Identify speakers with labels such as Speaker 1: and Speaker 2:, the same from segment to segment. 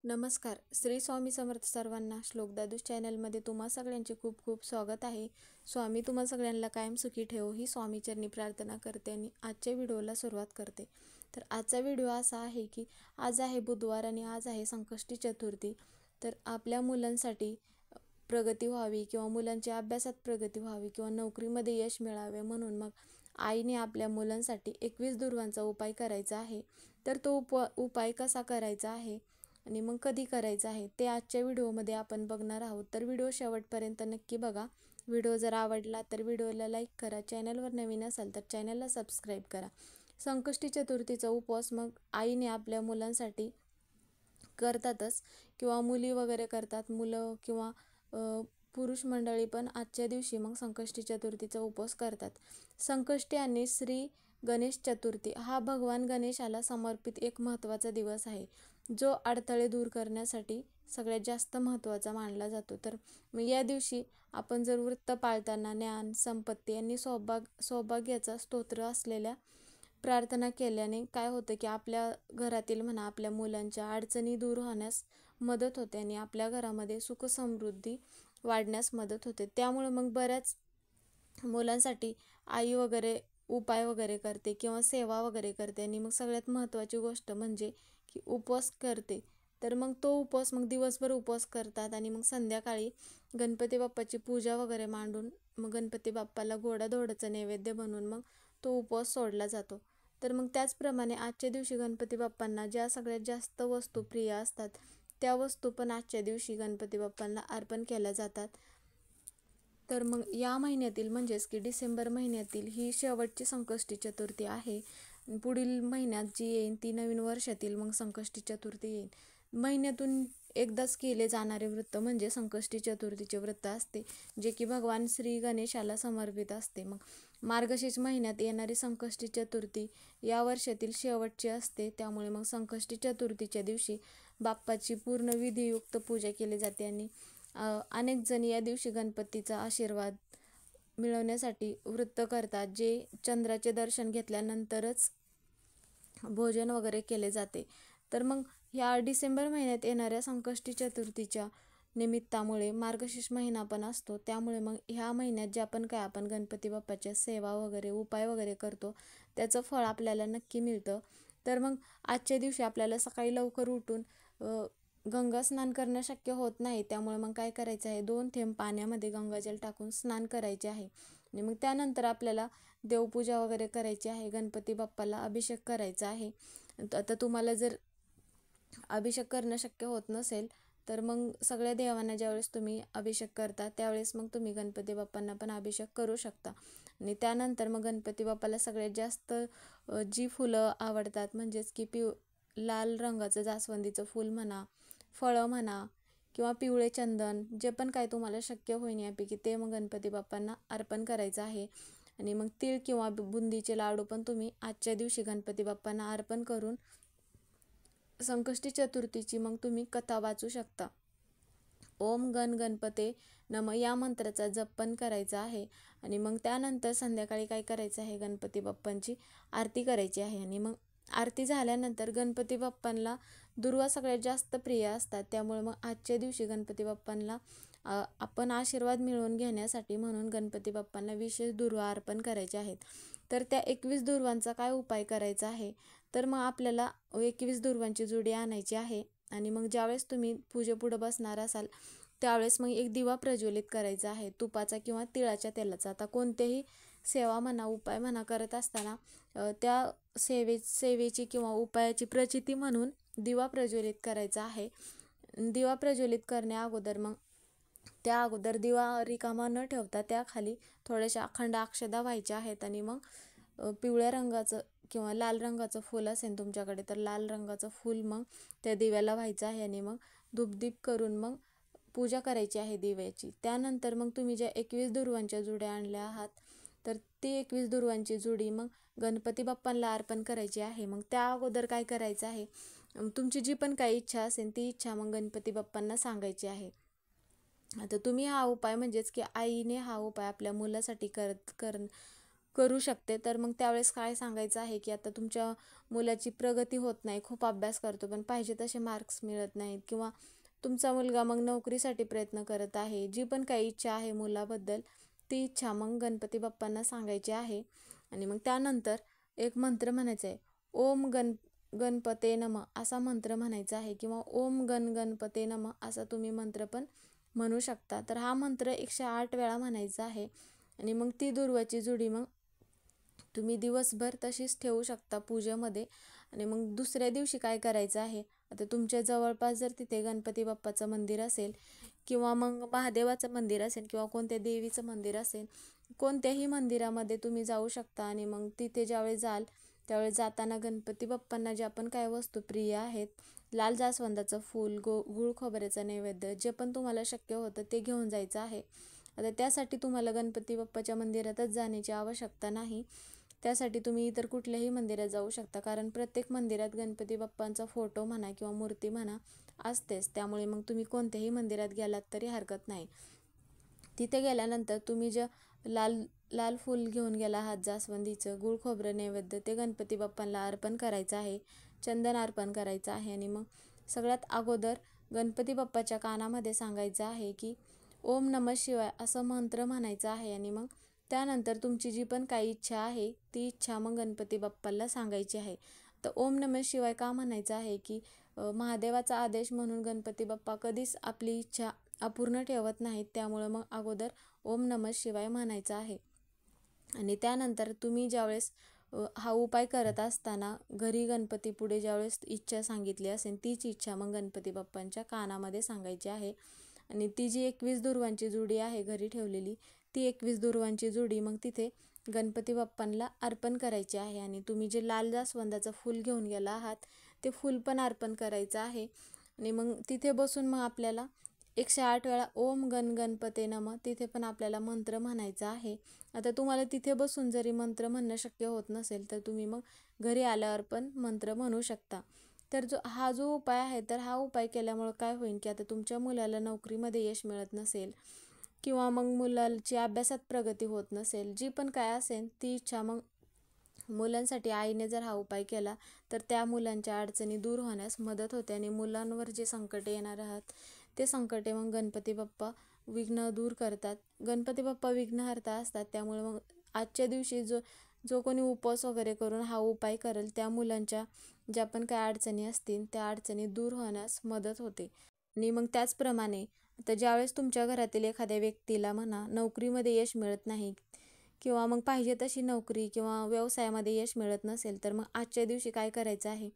Speaker 1: नमस्कार. श्री स्वामी समर्थ सर्वांना. श्लोक दादूस चॅनलमध्ये तुम्हा सगळ्यांचे खूप खूप स्वागत आहे. स्वामी तुम्हा सगळ्यांना कायम सुखी ठेवो ही स्वामीचरणी प्रार्थना करते आणि आजच्या व्हिडिओला सुरुवात करते. तर आजचा व्हिडिओ असा आहे की आज आहे बुधवार आणि आज आहे संकष्टी चतुर्थी. तर आपल्या मुलांसाठी प्रगती व्हावी किंवा मुलांच्या अभ्यासात प्रगती व्हावी किंवा नोकरीमध्ये यश मिळावे म्हणून मग आईने आपल्या मुलांसाठी 21 दुर्वांचा उपाय करायचा आहे. तर तो उपाय कसा करायचा आहे आणि मग कधी करायचं आहे ते आजच्या व्हिडिओमध्ये आपण बघणार आहोत. तर व्हिडिओ शेवटपर्यंत नक्की बघा. व्हिडिओ जर आवडला तर व्हिडिओला लाईक करा. चॅनलवर नवीन असाल तर चॅनलला सबस्क्राईब करा. संकष्टी चतुर्थीचा उपवास मग आईने आपल्या मुलांसाठी करतातच किंवा मुली वगैरे करतात. मुलं किंवा पुरुष मंडळी पण आजच्या दिवशी मग संकष्टी चतुर्थीचा उपवास करतात. संकष्टी आणि श्री गणेश चतुर्थी हा भगवान गणेशाला समर्पित एक महत्त्वाचा दिवस आहे, जो अडथळे दूर करण्यासाठी सगळ्यात जास्त महत्त्वाचा मानला जातो. तर मग या दिवशी आपण जर व्रत पाळताना ज्ञान, संपत्ती आणि सौभाग्याचा स्तोत्र असलेल्या प्रार्थना केल्याने काय होतं की आपल्या घरातील म्हणा आपल्या मुलांच्या अडचणी दूर होण्यास मदत होते आणि आपल्या घरामध्ये सुख समृद्धी वाढण्यास मदत होते. त्यामुळे मग बऱ्याच मुलांसाठी आई वगैरे उपाय वगैरे करते किंवा सेवा वगैरे करते आणि मग सगळ्यात महत्त्वाची गोष्ट म्हणजे की उपवास करते. तर मग तो उपवास मग दिवसभर उपवास करतात आणि मग संध्याकाळी गणपती बाप्पाची पूजा वगैरे मांडून मग गणपती बाप्पाला गोडाधोडाचं नैवेद्य बनवून मग तो उपवास सोडला जातो. तर मग त्याचप्रमाणे आजच्या दिवशी गणपती बाप्पांना ज्या सगळ्यात जास्त वस्तू प्रिय असतात त्या वस्तू पण आजच्या दिवशी गणपती बाप्पांना अर्पण केल्या जातात. तर मग या महिन्यातील म्हणजेच की डिसेंबर महिन्यातील ही शेवटची संकष्टी चतुर्थी आहे. पुढील महिन्यात जी येईल ती नवीन वर्षातील मग संकष्टी चतुर्थी येईल. महिन्यातून एकदाच केले जाणारे व्रत म्हणजे संकष्टी चतुर्थीचे व्रत असते, जे की भगवान श्री गणेशाला समर्पित असते. मग मार्गशीर्ष महिन्यात येणारी संकष्टी चतुर्थी या वर्षातील शेवटची असते. त्यामुळे मग संकष्टी चतुर्थीच्या दिवशी बाप्पाची पूर्ण विधियुक्त पूजा केली जाते आणि अनेक जण या दिवशी गणपतीचा आशीर्वाद मिळवण्यासाठी व्रत करतात, जे चंद्राचे दर्शन घेतल्यानंतरच भोजन वगैरे केले जाते. तर मग ह्या डिसेंबर महिन्यात येणाऱ्या संकष्टी चतुर्थीच्या निमित्तामुळे मार्गशीर्ष महिना पण असतो. त्यामुळे मग ह्या महिन्यात जे आपण गणपती बाप्पाच्या सेवा वगैरे उपाय वगैरे करतो त्याचं फळ आपल्याला नक्की मिळतं. तर मग आजच्या दिवशी आपल्याला सकाळी लवकर उठून गंगा स्नान करणं शक्य होत नाही. त्यामुळे मग काय करायचं आहे, 2 थेंब पाण्यामध्ये गंगाजल टाकून स्नान करायचे आहे आणि मग त्यानंतर आपल्याला देवपूजा वगैरे करायची आहे. गणपती बाप्पाला अभिषेक करायचा आहे. आता तुम्हाला जर अभिषेक करणं शक्य होत नसेल तर मग सगळ्या देवांना ज्यावेळेस तुम्ही अभिषेक करता त्यावेळेस मग तुम्ही गणपती बाप्पांना पण अभिषेक करू शकता. आणि त्यानंतर मग गणपती बाप्पाला सगळ्यात जास्त जी फुलं आवडतात म्हणजेच की लाल रंगाचं जास्वंदीचं फूल म्हणा, फळं म्हणा किंवा पिवळे चंदन, जे पण काय तुम्हाला शक्य होईल यापैकी ते मग गणपती बाप्पांना अर्पण करायचं आहे. आणि मग तीळ किंवा बुंदीचे लाडू पण तुम्ही आजच्या दिवशी गणपती बाप्पांना अर्पण करून संकष्टी चतुर्थीची मग तुम्ही कथा वाचू शकता. ओम गण गणपते नम या मंत्राचा जप पण करायचा आहे. आणि मग त्यानंतर संध्याकाळी काय करायचं आहे, गणपती बाप्पांची आरती करायची आहे. आणि मग आरती झाल्यानंतर गणपती बाप्पांना दुर्वा सगळ्यात जास्त प्रिय असतात. त्यामुळे मग आजच्या दिवशी गणपती बाप्पांना आपण आशीर्वाद मिळवून घेण्यासाठी म्हणून गणपती बाप्पांना विशेष दुर्वा अर्पण करायचे आहेत. तर त्या 21 दुर्वांचा काय उपाय करायचा आहे, तर मग आपल्याला 21 दुर्वांची जुडी आणायची आहे. आणि मग ज्यावेळेस तुम्ही पूजेपुढं बसणार असाल त्यावेळेस मग एक दिवा प्रज्वलित करायचा आहे, तुपाचा किंवा तिळाच्या तेलाचा. आता कोणतेही सेवा म्हणा उपाय म्हणा करत असताना त्या सेवेची किंवा उपायाची प्रचिती म्हणून दिवा प्रज्वलित करायचा आहे. दिवा प्रज्वलित करण्या अगोदर मग त्या अगोदर दिवा रिकामा न ठेवता त्याखाली थोड्याशा अखंड अक्षदा व्हायच्या आहेत. आणि मग पिवळ्या रंगाचं किंवा लाल रंगाचं फूल असेल तुमच्याकडे तर लाल रंगाचं फूल मग त्या दिव्याला व्हायचं आहे. आणि मग धूपदीप करून मग पूजा करायची आहे दिव्याची. त्यानंतर मग तुम्ही ज्या 21 दुर्वांच्या जुड्या आणल्या आहात तर ती 21 दुर्वांची जुडी मग गणपती बाप्पांना अर्पण करायची आहे. मग त्या अगोदर काय करायचं आहे, तुमची जी पण काही इच्छा असेल ती इच्छा मग गणपती बाप्पांना सांगायची आहे. आता तुम्ही हा उपाय म्हणजेच की आईने हा उपाय आपल्या मुलासाठी करू शकते. तर मग त्यावेळेस काय सांगायचं आहे की आता तुमच्या मुलाची प्रगती होत नाही, खूप अभ्यास करतो पण पाहिजे तसे मार्क्स मिळत नाहीत, किंवा तुमचा मुलगा मग नोकरीसाठी प्रयत्न करत आहे, जी पण काही इच्छा आहे मुलाबद्दल ती इच्छा मग गणपती बाप्पांना सांगायची आहे. आणि मग त्यानंतर एक मंत्र म्हणायचा आहे, ओम गणपते नमः असा मंत्र म्हणायचा आहे, किंवा ओम गणपते नमः असा तुम्ही मंत्र पण म्हणू शकता. तर हा मंत्र 108 वेळा म्हणायचा आहे. आणि मग ती दुर्वाची जुडी मग तुम्ही दिवसभर तशीच ठेवू शकता पूजेमध्ये. आणि मग दुसऱ्या दिवशी काय करायचं आहे, आता तुमच्या जवळपास जर तिथे गणपती बाप्पाचं मंदिर असेल, किंवा मग महादेवाचं मंदिर असेल, किंवा कोणत्या देवीचं मंदिर असेल, कोणत्याही मंदिरामध्ये तुम्ही जाऊ शकता. आणि मग तिथे ज्यावेळेस जाल त्यावेळेस जाताना गणपती बाप्पांना ज्या पण काय वस्तू प्रिय आहेत, लाल जास्वंदाचं फूल, गुळ खोबऱ्याचा नैवेद्य, जे पण तुम्हाला शक्य होतं ते घेऊन जायचं आहे. आता त्यासाठी तुम्हाला गणपती बाप्पाच्या मंदिरातच जाण्याची आवश्यकता नाही. त्यासाठी तुम्ही इतर कुठल्याही मंदिरात जाऊ शकता, कारण प्रत्येक मंदिरात गणपती बाप्पांचा फोटो म्हणा किंवा मूर्ती म्हणा असतेच. त्यामुळे मग तुम्ही कोणत्याही मंदिरात गेलात तरी हरकत नाही. तिथे गेल्यानंतर तुम्ही जे लाल लाल फूल घेऊन गेला आहात जास्वंदीचं, गुळ खोबरं नैवेद्य, ते गणपती बाप्पांना अर्पण करायचं आहे, चंदन अर्पण करायचं आहे. आणि मग सगळ्यात अगोदर गणपती बाप्पाच्या कानामध्ये सांगायचं आहे की ओम नमः शिवाय असं मंत्र म्हणायचं आहे. आणि मग त्यानंतर तुमची जी पण काही इच्छा आहे ती इच्छा मग गणपती बाप्पाला सांगायची आहे. तर ओम नमः शिवाय का म्हणायचं आहे की महादेवाचा आदेश म्हणून गणपती बाप्पा कधीच आपली इच्छा अपूर्ण ठेवत नाहीत. त्यामुळं मग अगोदर ओम नमः शिवाय म्हणायचं आहे. आणि त्यानंतर तुम्ही ज्यावेळेस हा उपाय करत असताना घरी गणपती पुढे ज्यावेळेस इच्छा सांगितली असेल तीच इच्छा मग गणपती बाप्पांच्या कानामध्ये सांगायची आहे. आणि ती जी 21 दुर्वांची जुडी आहे घरी ठेवलेली, ती 21 दुर्वांची जुडी मग तिथे गणपती बाप्पांना अर्पण करायची आहे. आणि तुम्ही जे लाल जास्वंदाचं फूल घेऊन गेला आहात ते फूल पण अर्पण करायचं आहे. आणि मग तिथे बसून मग आपल्याला 108 वेळा ओम गणपते नमः तिथे पण आपल्याला मंत्र म्हणायचा आहे. आता तुम्हाला तिथे बसून जरी मंत्र म्हणणं शक्य होत नसेल तर तुम्ही मग घरी आल्यावर पण मंत्र म्हणू शकता. तर हा जो उपाय आहे, तर हा उपाय केल्यामुळं काय होईल की आता तुमच्या मुलाला नोकरीमध्ये यश मिळत नसेल, किंवा मग मुलाची अभ्यासात प्रगती होत नसेल, जी पण काय असेल ती इच्छा मग मुलांसाठी आईने जर हा उपाय केला तर त्या मुलांच्या अडचणी दूर होण्यास मदत होते. आणि मुलांवर जे संकटे येणार आहात ते संकटे मग गणपती बाप्पा विघ्न दूर करतात. गणपती बाप्पा विघ्नहर्ता असतात. त्यामुळे मग आजच्या दिवशी जो जो कोणी उपवास वगैरे करून हा उपाय करेल त्या मुलांच्या ज्या पण काय अडचणी असतील त्या अडचणी दूर होण्यास मदत होते. आणि मग त्याचप्रमाणे आता ज्यावेळेस तुमच्या घरातील एखाद्या व्यक्तीला म्हणा नोकरीमध्ये यश मिळत नाही, किंवा मग पाहिजे तशी नोकरी किंवा व्यवसायामध्ये यश मिळत नसेल, तर मग आजच्या दिवशी काय करायचं आहे,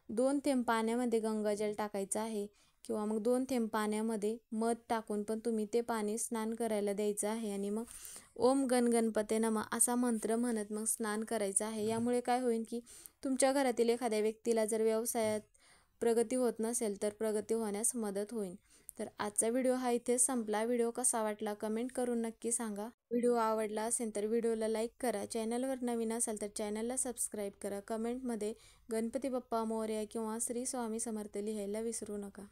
Speaker 1: 2 थेंब पाण्यामध्ये गंगाजल टाकायचं आहे, किंवा मग 2 थेंब पाण्यामध्ये मध टाकून पण तुम्ही ते पाणी स्नान करायला द्यायचं आहे. आणि मग ओम गणपते नमः असा मंत्र म्हणत मग स्नान करायचं आहे. यामुळे काय होईल की तुमच्या घरातील एखाद्या व्यक्तीला जर व्यवसायात प्रगती होत नसेल तर प्रगती होण्यास मदत होईल. तर आजचा व्हिडिओ हा इथेच संपला. व्हिडिओ कसा वाटला कमेंट करून नक्की सांगा. व्हिडिओ आवडला असेल तर व्हिडिओला लाईक करा. चॅनलवर नवीन असाल तर चॅनलला सबस्क्राईब करा. कमेंटमध्ये गणपती बाप्पा मोरया किंवा श्री स्वामी समर्थ लिहायला विसरू नका.